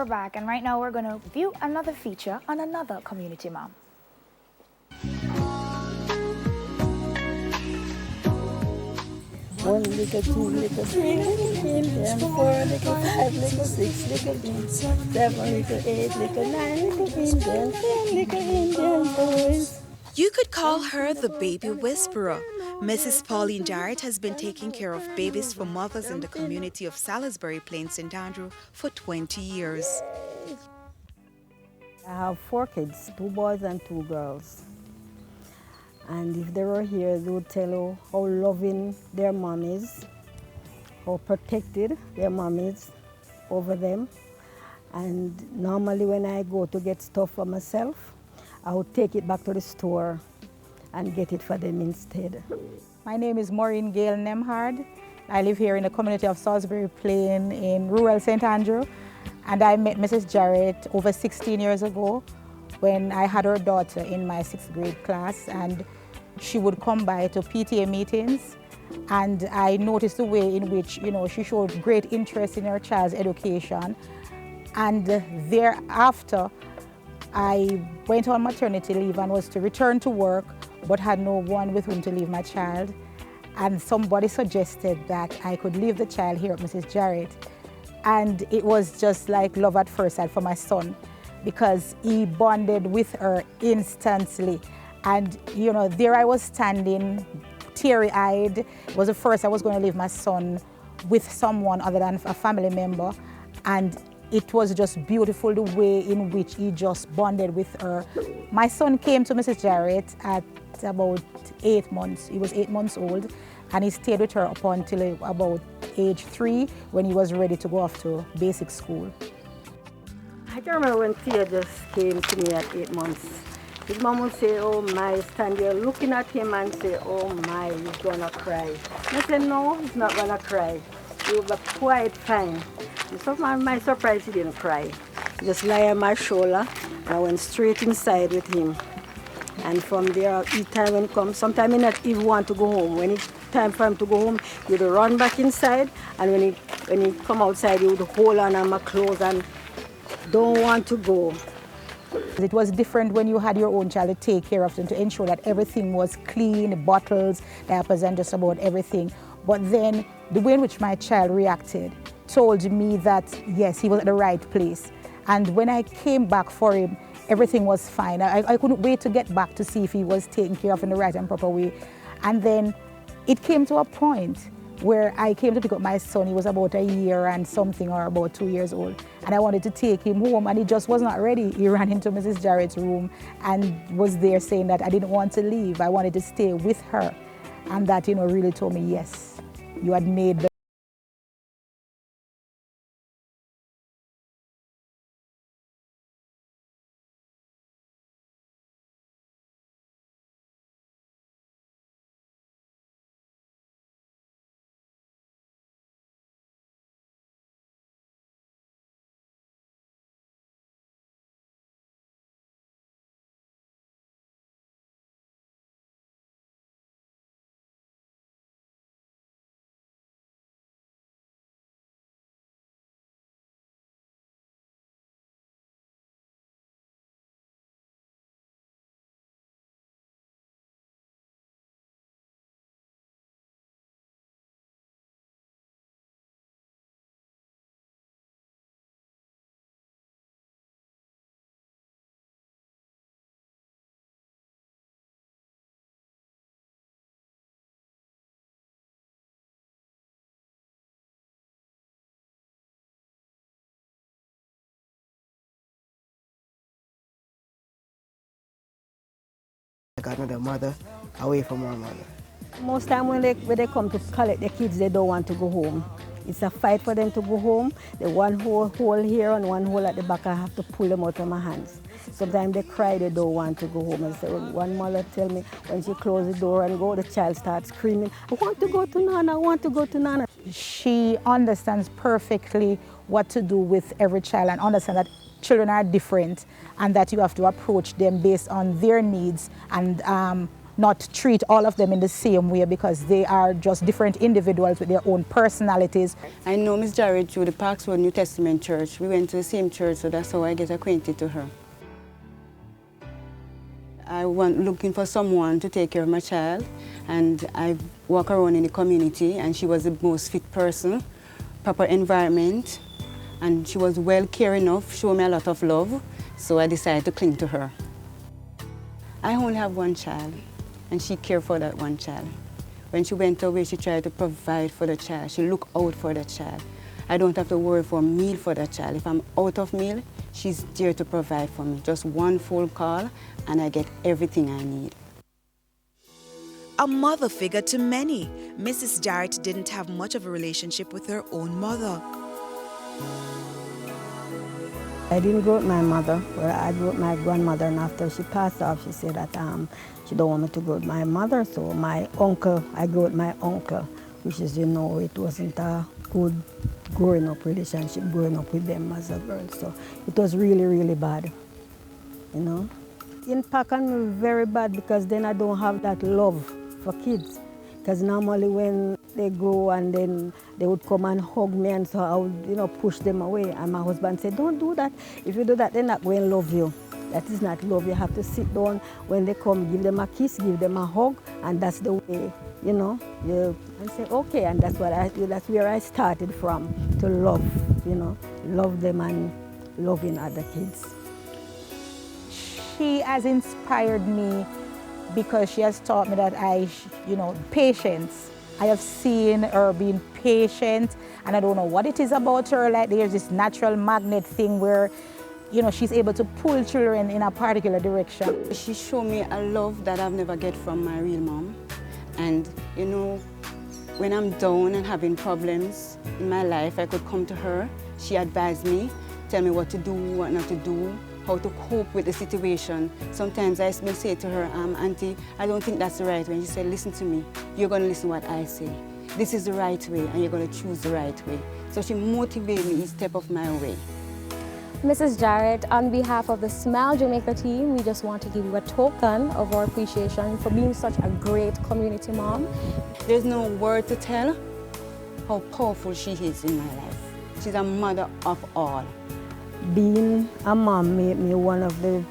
we're back, and right now we're going to view another feature on another community mom. One little, two little, three little Indian, four little, five little, six little Indian, seven little, eight little, nine little Indian, 10 little Indian boys. You could call her the baby whisperer. Mrs. Pauline Jarrett has been taking care of babies for mothers in the community of Salisbury Plain, St. Andrew for 20 years. I have 4 kids, 2 boys and 2 girls. And if they were here, they would tell you how loving their mom is, how protected their mom is over them. And normally when I go to get stuff for myself, I would take it back to the store and get it for them instead. My name is Maureen Gail Nemhard. I live here in the community of Salisbury Plain in rural St. Andrew. And I met Mrs. Jarrett over 16 years ago when I had her daughter in my 6th grade class, and she would come by to PTA meetings, and I noticed the way in which, she showed great interest in her child's education. And thereafter, I went on maternity leave and was to return to work, but had no one with whom to leave my child. And somebody suggested that I could leave the child here at Mrs. Jarrett. And it was just like love at first sight for my son, because he bonded with her instantly. And, there I was standing, teary-eyed. It was the first I was going to leave my son with someone other than a family member. And it was just beautiful the way in which he just bonded with her. My son came to Mrs. Jarrett at about 8 months. He was 8 months old, and he stayed with her up until about age 3, when he was ready to go off to basic school. I can remember when Tia just came to me at 8 months. His mom would say, "Oh my," stand there looking at him and say, "Oh my, he's gonna cry." I said, "No, he's not gonna cry. He'll be quite fine." And so my surprise, he didn't cry. He just lay on my shoulder, and I went straight inside with him. And from there, each time when he comes, sometimes he not even want to go home. When it's time for him to go home, he would run back inside, and when he come outside, he would hold on my clothes and don't want to go. It was different when you had your own child to take care of and to ensure that everything was clean, bottles, diapers, and just about everything. But then the way in which my child reacted told me that, yes, he was at the right place. And when I came back for him, everything was fine. I couldn't wait to get back to see if he was taken care of in the right and proper way. And then it came to a point where I came to pick up my son. He was about a year and something, or about 2 years old. And I wanted to take him home, and he just was not ready. He ran into Mrs. Jarrett's room and was there saying that I didn't want to leave. I wanted to stay with her. And that, really told me, yes, you had made the I got another mother away from her mother. Most time when they come to collect the kids, they don't want to go home. It's a fight for them to go home. The one hole here and one hole at the back, I have to pull them out of my hands. Sometimes they cry, they don't want to go home. And so one mother tell me when she closes the door and go, the child starts screaming, "I want to go to Nana, I want to go to Nana." She understands perfectly what to do with every child, and understand that children are different and that you have to approach them based on their needs and not treat all of them in the same way because they are just different individuals with their own personalities. I know Miss Jarrett through the Parks Road New Testament Church. We went to the same church, so that's how I get acquainted to her. I was looking for someone to take care of my child, and I walk around in the community, and she was the most fit person, proper environment, and she was well caring enough, showed me a lot of love, so I decided to cling to her. I only have one child, and she cared for that one child. When she went away, she tried to provide for the child. She looked out for the child. I don't have to worry for a meal for the child. If I'm out of meal, she's there to provide for me. Just one phone call, and I get everything I need. A mother figure to many, Mrs. Jarrett didn't have much of a relationship with her own mother. I didn't grow with my mother, but I grew with my grandmother, and after she passed off, she said that she don't want me to grow with my mother, so my uncle, I grew with my uncle, which is, you know, it wasn't a good growing up relationship, growing up with them as a girl, so it was really, really bad, you know. Impact on me very bad because then I don't have that love for kids. Because normally when they grow and then they would come and hug me, and so I would, you know, push them away. And my husband said, don't do that. If you do that, they're not going to love you. That is not love. You have to sit down when they come, give them a kiss, give them a hug, and that's the way, you know. And say, okay, and that's where I started from, to love, you know, love them and loving other kids. She has inspired me because she has taught me that patience. I have seen her being patient, and I don't know what it is about her. Like there's this natural magnet thing where, you know, she's able to pull children in a particular direction. She showed me a love that I've never get from my real mom. And, you know, when I'm down and having problems in my life, I could come to her. She advised me, tell me what to do, what not to do, how to cope with the situation. Sometimes I may say to her, Auntie, I don't think that's the right way. And she said, listen to me. You're going to listen to what I say. This is the right way, and you're going to choose the right way. So she motivated me each step of my way. Mrs. Jarrett, on behalf of the Smile Jamaica team, we just want to give you a token of our appreciation for being such a great community mom. There's no word to tell how powerful she is in my life. She's a mother of all. Being a mom made me one of the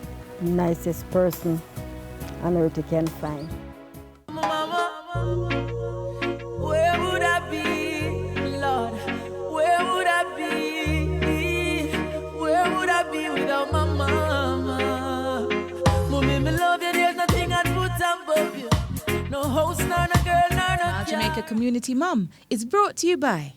nicest person on earth you can find. Mama, where would I be, Lord? Where would I be? Where would I be without my mama? Mommy, me love you, there's nothing I'd put above you. No house, nor no girl, nor no Jamaica Community Mom is brought to you by